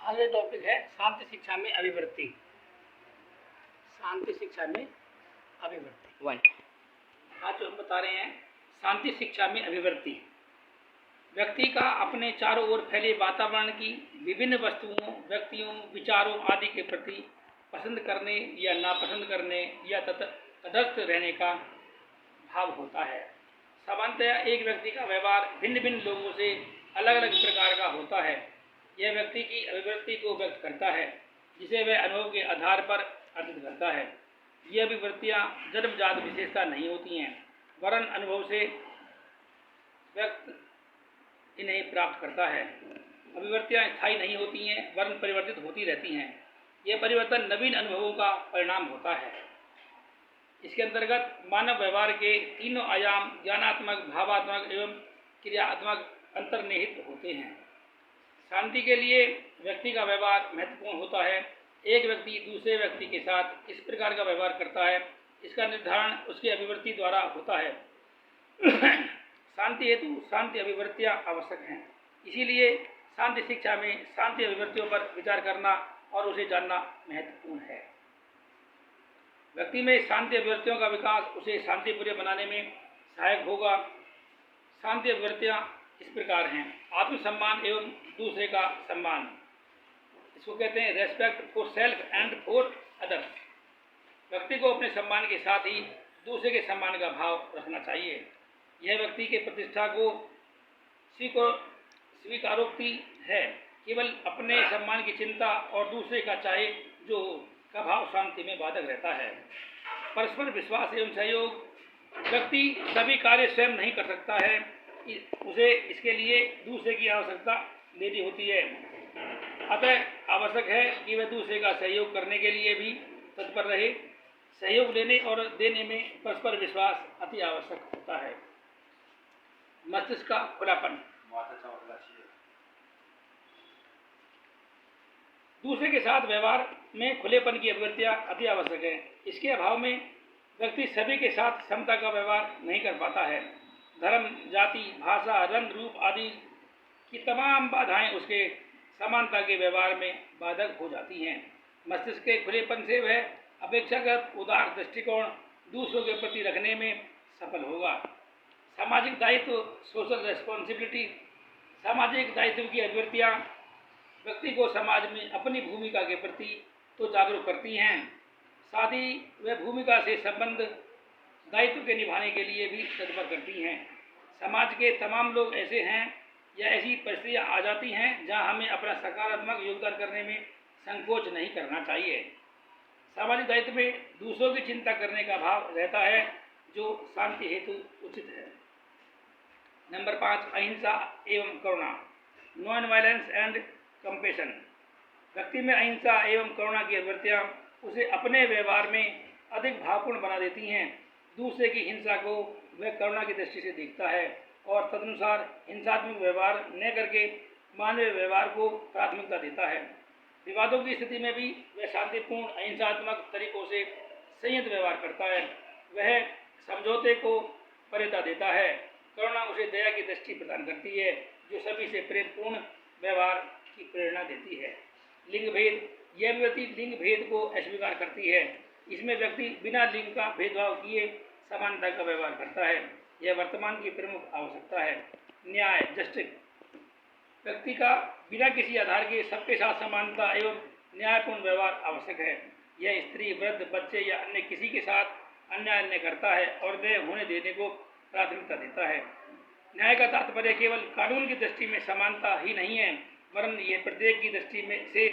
आज का टॉपिक है शांति शिक्षा में अभिवृत्ति। शांति शिक्षा में अभिवृत्ति वन। आज जो हम बता रहे हैं शांति शिक्षा में अभिवृत्ति व्यक्ति का अपने चारों ओर फैले वातावरण की विभिन्न वस्तुओं, व्यक्तियों, विचारों आदि के प्रति पसंद करने या नापसंद करने या तटस्थ रहने का भाव होता है। सामान्यतया एक व्यक्ति का व्यवहार भिन्न भिन्न लोगों से अलग अलग प्रकार का होता है। यह व्यक्ति की अभिवृत्ति को व्यक्त करता है जिसे वह अनुभव के आधार पर अर्जित करता है। ये अभिवृत्तियाँ जन्मजात विशेषता नहीं होती हैं, वरन अनुभव से व्यक्त इन्हें प्राप्त करता है। अभिवृत्तियाँ स्थायी नहीं होती हैं, वरन परिवर्तित होती रहती हैं। यह परिवर्तन नवीन अनुभवों का परिणाम होता है। इसके अंतर्गत मानव व्यवहार के तीनों आयाम ज्ञानात्मक, भावात्मक एवं क्रियात्मक अंतर्निहित होते हैं। शांति के लिए व्यक्ति का व्यवहार महत्वपूर्ण होता है। एक व्यक्ति दूसरे व्यक्ति के साथ इस प्रकार का व्यवहार करता है, इसका निर्धारण उसकी अभिवृत्ति द्वारा होता है। शांति हेतु शांति अभिवृत्तियाँ आवश्यक हैं। इसीलिए शांति शिक्षा में शांति अभिवृत्तियों पर विचार करना और उसे जानना महत्वपूर्ण है। व्यक्ति में शांति अभिवृत्तियों का विकास उसे शांतिपूर्ण बनाने में सहायक होगा। शांति अभिवृत्तियाँ इस प्रकार हैं: आत्मसम्मान एवं दूसरे का सम्मान। इसको कहते हैं respect for self and for others. व्यक्ति को अपने सम्मान के साथ ही दूसरे के सम्मान का भाव रखना चाहिए। यह व्यक्ति के प्रतिष्ठा को स्वीकारोक्ति है। केवल अपने सम्मान की चिंता और दूसरे का चाहे जो का भाव शांति में बाधक रहता है। परस्पर विश्वास एवं सहयोग। व्यक्ति सभी कार्य स्वयं नहीं कर सकता है, उसे इसके लिए दूसरे की आवश्यकता लेनी होती है। अतः आवश्यक है कि वह दूसरे का सहयोग करने के लिए भी तत्पर रहे। सहयोग लेने और देने में परस्पर विश्वास अति आवश्यक होता है। मस्तिष्क का खुलापन। दूसरे के साथ व्यवहार में खुलेपन की अभिवृत्तियाँ अति आवश्यक है। इसके अभाव में व्यक्ति सभी के साथ समता का व्यवहार नहीं कर पाता है। धर्म, जाति, भाषा, रंग, रूप आदि की तमाम बाधाएं उसके समानता के व्यवहार में बाधक हो जाती हैं। मस्तिष्क के खुलेपन से वह अपेक्षाकृत उदार दृष्टिकोण दूसरों के प्रति रखने में सफल होगा। सामाजिक दायित्व, सोशल रेस्पॉन्सिबिलिटी। सामाजिक दायित्व की अभिवृत्तियाँ व्यक्ति को समाज में अपनी भूमिका के प्रति तो जागरूक करती हैं, साथ ही वह भूमिका से संबंध दायित्व के निभाने के लिए भी तत्पर करती हैं। समाज के तमाम लोग ऐसे हैं या ऐसी परिस्थितियाँ आ जाती हैं जहां हमें अपना सकारात्मक योगदान करने में संकोच नहीं करना चाहिए। सामाजिक दायित्व में दूसरों की चिंता करने का भाव रहता है, जो शांति हेतु उचित है। नंबर 5, अहिंसा एवं करुणा। Non violence and compassion. व्यक्ति में अहिंसा एवं करुणा की अभिवृत्तियाँ उसे अपने व्यवहार में अधिक भावपूर्ण बना देती हैं। दूसरे की हिंसा को वह करुणा की दृष्टि से देखता है और तदनुसार हिंसात्मक व्यवहार न करके मानवीय व्यवहार को प्राथमिकता देता है। विवादों की स्थिति में भी वह शांतिपूर्ण अहिंसात्मक तरीकों से संयत व्यवहार करता है। वह समझौते को वरीयता देता है। करुणा उसे दया की दृष्टि प्रदान करती है, जो सभी से प्रेमपूर्ण व्यवहार की प्रेरणा देती है। लिंग भेद। यह अभिवृत्ति लिंग भेद को अस्वीकार करती है। इसमें व्यक्ति बिना लिंग का भेदभाव किए समानता का व्यवहार करता है। यह वर्तमान की प्रमुख आवश्यकता है। न्याय, जस्टिस। व्यक्ति का बिना किसी आधार के सबके साथ समानता एवं न्यायपूर्ण व्यवहार आवश्यक है। यह स्त्री, वृद्ध, बच्चे या अन्य किसी के साथ अन्याय न करता है और न होने देने को प्राथमिकता देता है। न्याय का तात्पर्य केवल कानून की दृष्टि में समानता ही नहीं है, वरन यह प्रत्येक की दृष्टि में से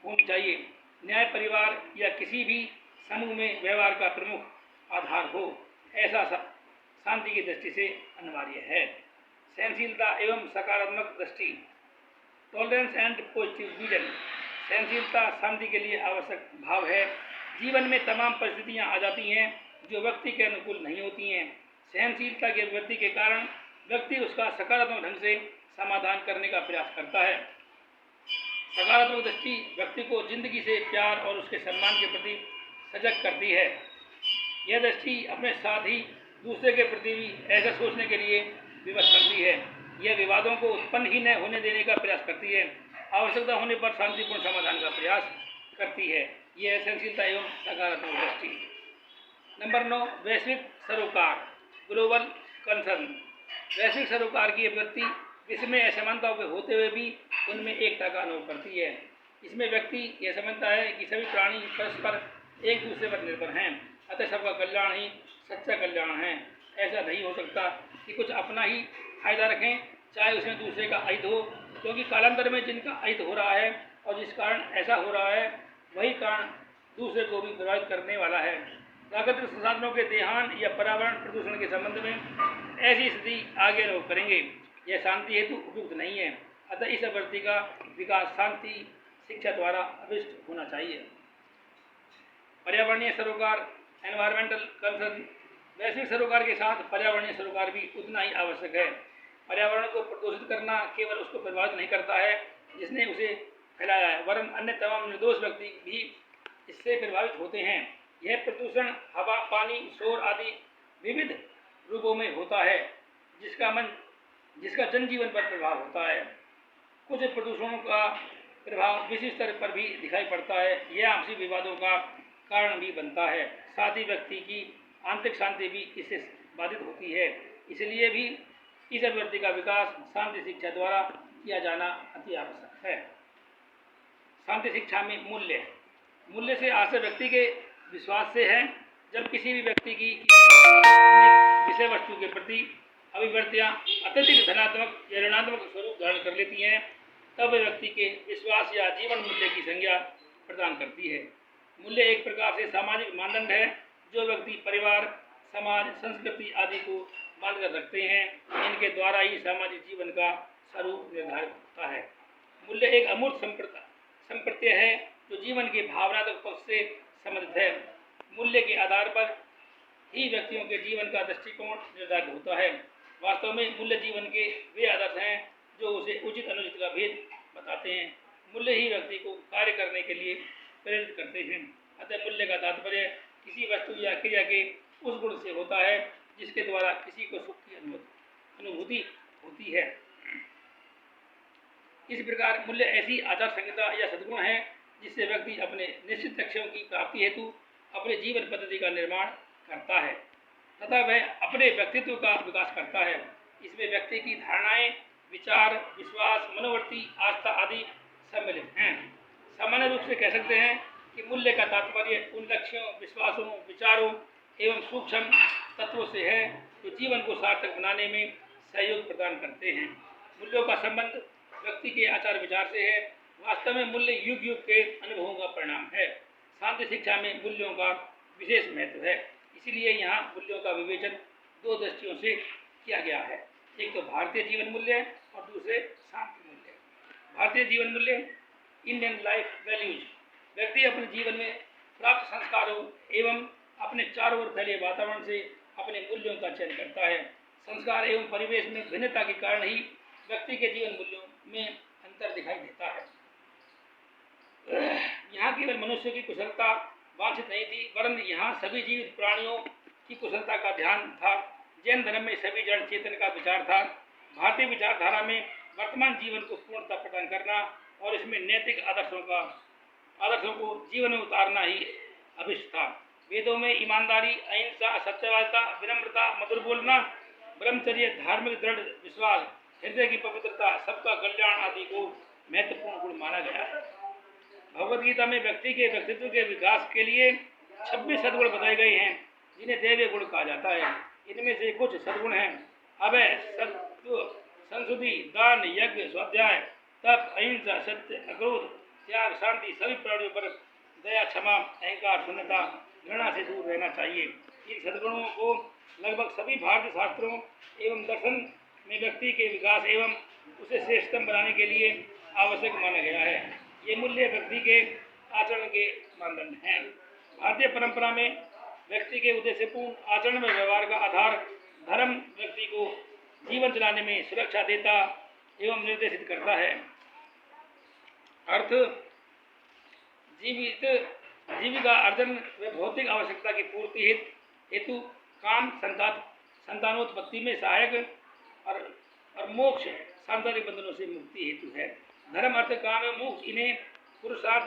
होनी चाहिए। न्याय परिवार या किसी भी समूह में व्यवहार का प्रमुख आधार हो, ऐसा शांति की दृष्टि से अनिवार्य है। सहनशीलता एवं सकारात्मक दृष्टि। Tolerance and positive vision. सहनशीलता शांति के लिए आवश्यक भाव है। जीवन में तमाम परिस्थितियां आ जाती हैं जो व्यक्ति के अनुकूल नहीं होती हैं। सहनशीलता की अभिवृत्ति के कारण व्यक्ति उसका सकारात्मक ढंग से समाधान करने का प्रयास करता है। सकारात्मक दृष्टि व्यक्ति को जिंदगी से प्यार और उसके सम्मान के प्रति सजग करती है। यह दृष्टि अपने साथ ही दूसरे के प्रति भी ऐसा सोचने के लिए विवश करती है। यह विवादों को उत्पन्न ही न होने देने का प्रयास करती है। आवश्यकता होने पर शांतिपूर्ण समाधान का प्रयास करती है। यह है सहनशीलता एवं सकारात्मक दृष्टि। नंबर 9, वैश्विक सरोकार, ग्लोबल कंसर्न। वैश्विक सरोकार की अभिव्यक्ति विश्व में असमानताओं के होते हुए भी उनमें एकता का अनुभव करती है। इसमें व्यक्ति यह समझता है कि सभी प्राणी परस्पर एक दूसरे पर निर्भर हैं, अतः सबका कल्याण ही सच्चा कल्याण है। ऐसा नहीं हो सकता कि कुछ अपना ही फायदा रखें, चाहे उसमें दूसरे का अहित हो, क्योंकि कालांतर में जिनका अहित हो रहा है और जिस कारण ऐसा हो रहा है वही कारण दूसरे को भी प्रभावित करने वाला है। प्राकृतिक संसाधनों के देहान या पर्यावरण प्रदूषण के संबंध में ऐसी स्थिति आगे अनुभव करेंगे, यह शांति हेतु उपयुक्त नहीं है। अतः इस अभिवृत्ति का विकास शांति शिक्षा द्वारा अभिष्ट होना चाहिए। पर्यावरणीय सरोकार, एनवायरमेंटल कंसर्न। वैश्विक सरोकार के साथ पर्यावरणीय सरोकार भी उतना ही आवश्यक है। पर्यावरण को प्रदूषित करना केवल उसको प्रभावित नहीं करता है जिसने उसे फैलाया है, वरन अन्य तमाम निर्दोष व्यक्ति भी इससे प्रभावित होते हैं। यह प्रदूषण हवा, पानी, शोर आदि विविध रूपों में होता है, जिसका जनजीवन पर प्रभाव होता है। कुछ प्रदूषणों का प्रभाव विशिष्ट स्तर पर भी दिखाई पड़ता है। यह आपसी विवादों का कारण भी बनता है। साथ ही व्यक्ति की आंतरिक शांति भी इससे बाधित होती है। इसलिए भी इस अभिवृत्ति का विकास शांति शिक्षा द्वारा किया जाना अति आवश्यक है। शांति शिक्षा में मूल्य से आशय व्यक्ति के विश्वास से है। जब किसी भी व्यक्ति की विषय वस्तु के प्रति अभिवृत्तियाँ अत्यधिक धनात्मक या ऋणात्मक स्वरूप धारण कर लेती हैं, तब व्यक्ति के विश्वास या जीवन मूल्य की संज्ञा प्रदान करती है। मूल्य एक प्रकार से सामाजिक मानदंड है जो व्यक्ति परिवार, समाज, संस्कृति आदि को बांधकर रखते हैं। इनके द्वारा ही सामाजिक जीवन का स्वरूप निर्धारित होता है। मूल्य एक अमूर्त संप्रत्यय है जो जीवन के भावनात्मक पक्ष से संबंधित है। मूल्य के आधार पर ही व्यक्तियों के जीवन का दृष्टिकोण निर्धारित होता है। वास्तव में मूल्य जीवन के वे आदर्श हैं जो उसे उचित अनुचित का भेद बताते हैं। मूल्य ही व्यक्ति को कार्य करने के लिए प्रेरित करते हैं। अतः मूल्य का तात्पर्य किसी वस्तु या क्रिया के उस गुण से होता है जिसके द्वारा किसी को सुख की अनुभूति होती है। इस प्रकार मूल्य ऐसी आचार संहिता या सद्गुण है जिससे व्यक्ति अपने निश्चित लक्ष्यों की प्राप्ति हेतु अपने जीवन पद्धति का निर्माण करता है तथा वह अपने व्यक्तित्व का विकास करता है। इसमें व्यक्ति की धारणाएं, विचार, विश्वास, मनोवृत्ति, आस्था आदि सम्मिलित हैं। सामान्य रूप से कह सकते हैं कि मूल्य का तात्पर्य उन लक्ष्यों, विश्वासों, विचारों एवं सूक्ष्म तत्वों से है जो जीवन को सार्थक बनाने में सहयोग प्रदान करते हैं। मूल्यों का संबंध व्यक्ति के आचार विचार से है। वास्तव में मूल्य युग युग के अनुभवों का परिणाम है। शांति शिक्षा में मूल्यों का विशेष महत्व है, इसीलिए यहाँ मूल्यों का विवेचन दो दृष्टियों से किया गया है। एक तो भारतीय जीवन मूल्य और दूसरे शांति मूल्य। भारतीय जीवन मूल्य, इंडियन लाइफ वैल्यूज। व्यक्ति अपने जीवन में प्राप्त संस्कारों एवं अपने चारों ओर फैले वातावरण से अपने मूल्यों का चयन करता है। संस्कार एवं परिवेश में भिन्नता के कारण ही व्यक्ति के जीवन मूल्यों में अंतर दिखाई देता है। यहाँ केवल मनुष्य की कुशलता वांछित नहीं थी, वरन यहाँ सभी जीवित प्राणियों की कुशलता का ध्यान था। जैन धर्म में सभी जड़ चेतन का विचार था। भारतीय विचारधारा में वर्तमान जीवन को पूर्णता प्रदान करना और इसमें नैतिक आदर्शों को जीवन में उतारना ही अभिष्ट था। वेदों में ईमानदारी, अहिंसा, सत्यवादिता, विनम्रता, मधुर बोलना, ब्रह्मचर्य, धार्मिक दृढ़ विश्वास, हृदय की पवित्रता, सबका कल्याण आदि को महत्वपूर्ण गुण माना गया है। भगवद गीता में व्यक्ति के व्यक्तित्व के विकास के लिए 26 सद्गुण बताए गए हैं जिन्हें दैवीय गुण कहा जाता है। इनमें से कुछ सद्गुण हैं: अभय, सत्व, संसुधि, दान, यज्ञ, स्वाध्याय, तप, अहिंसा, सत्य, अक्रोध, त्याग, शांति, सभी प्राणियों पर दया, क्षमा, अहंकार, शून्यता, घृणा से दूर रहना चाहिए। इन सद्गुणों को लगभग सभी भारतीय शास्त्रों एवं दर्शन में व्यक्ति के विकास एवं उसे श्रेष्ठतम बनाने के लिए आवश्यक माना गया है। ये मूल्य व्यक्ति के आचरण के मानदंड हैं। भारतीय परंपरा में व्यक्ति के उद्देश्यपूर्ण आचरण में व्यवहार का आधार धर्म व्यक्ति को जीवन चलाने में सुरक्षा देता एवं निर्देशित करता है। अर्थ, जीविका अर्जन व भौतिक आवश्यकता की पूर्ति हेतु काम, संतानोत्पत्ति में सहायक और मोक्ष सांसारिक बंधनों से मुक्ति हेतु है। धर्म, अर्थ, काम एवं मोक्ष इन्हें पुरुषार्थ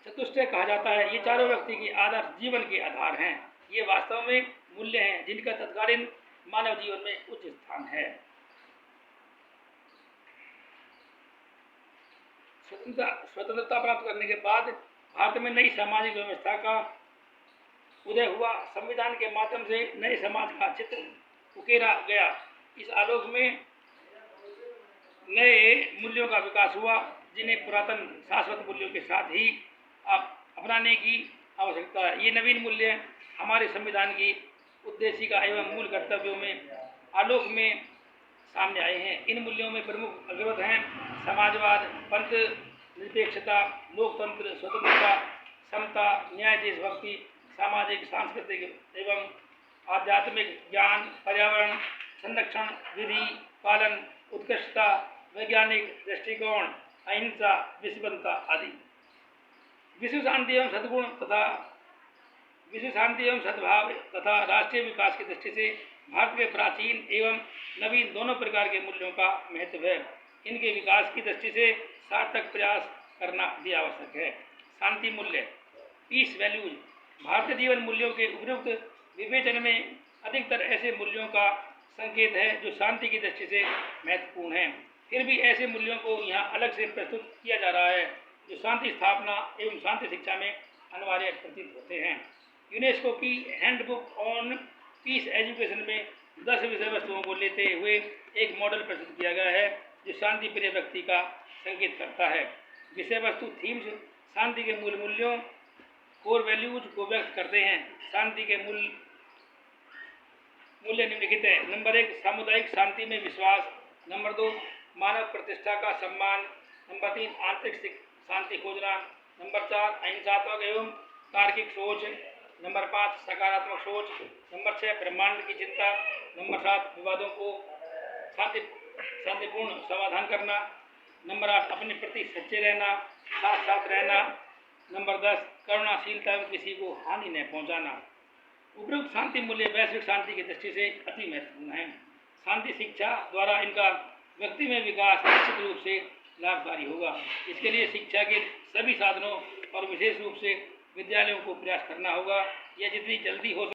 चतुष्टय कहा जाता है। ये चारों व्यक्ति की आदर्श जीवन के आधार हैं। ये वास्तव में मूल्य हैं जिनका तत्कालीन मानव जीवन में उच्च स्थान है। स्वतंत्रता प्राप्त करने के बाद भारत में नई सामाजिक व्यवस्था का उदय हुआ। संविधान के माध्यम से नए समाज का चित्र उकेरा गया। इस आलोक में नए मूल्यों का विकास हुआ जिन्हें पुरातन शाश्वत मूल्यों के साथ ही अपनाने की आवश्यकता है। ये नवीन मूल्य हमारे संविधान की उद्देशिका एवं मूल कर्तव्यों में आलोक में सामने आए हैं। इन मूल्यों में प्रमुख अग्रवत हैं समाजवाद, पंथ निरपेक्षता, लोकतंत्र, स्वतंत्रता, समता, न्याय, देशभक्ति, सामाजिक, सांस्कृतिक एवं आध्यात्मिक ज्ञान, पर्यावरण संरक्षण, विधि पालन, उत्कृष्टता, वैज्ञानिक दृष्टिकोण, अहिंसा, विश्वबंधुता आदि। विश्व शांति एवं सद्भाव तथा राष्ट्रीय विकास की दृष्टि से भारत में प्राचीन एवं नवीन दोनों प्रकार के मूल्यों का महत्व है। इनके विकास की दृष्टि से सार्थक प्रयास करना भी आवश्यक है। शांति मूल्य, पीस वैल्यूज, भारतीय जीवन मूल्यों के उपयुक्त विवेचन में अधिकतर ऐसे मूल्यों का संकेत है जो शांति की दृष्टि से महत्वपूर्ण है। फिर भी ऐसे मूल्यों को यहाँ अलग से प्रस्तुत किया जा रहा है जो शांति स्थापना एवं शांति शिक्षा में अनिवार्य प्रतीत होते हैं। यूनेस्को की हैंडबुक ऑन पीस एजुकेशन में 10 विषय वस्तुओं को लेते हुए एक मॉडल प्रस्तुत किया गया है जो शांति प्रिय व्यक्ति का संकेत करता है। विषय वस्तु थीम्स शांति के मूल मूल्यों, कोर वैल्यूज को व्यक्त करते हैं। शांति के मूल्य निम्नलिखित है। नंबर 1, सामुदायिक शांति में विश्वास। नंबर 2, मानव प्रतिष्ठा का सम्मान। नंबर 3, आंतरिक शांति खोजना। नंबर 4, अहिंसात्मक एवं तार्किक सोच। नंबर 5, सकारात्मक सोच। नंबर 6, ब्रह्मांड की चिंता। नंबर 7, विवादों को शांतिपूर्ण समाधान करना। नंबर 8, अपने प्रति सच्चे रहना, साथ साथ रहना। नंबर 10, करुणाशीलता एवं किसी को हानि न पहुंचाना। उपयुक्त शांति मूल्य वैश्विक शांति की दृष्टि से अति महत्वपूर्ण है। शांति शिक्षा द्वारा इनका व्यक्ति में विकास निश्चित रूप से लाभकारी होगा। इसके लिए शिक्षा के सभी साधनों और विशेष रूप से विद्यालयों को प्रयास करना होगा। यह जितनी जल्दी हो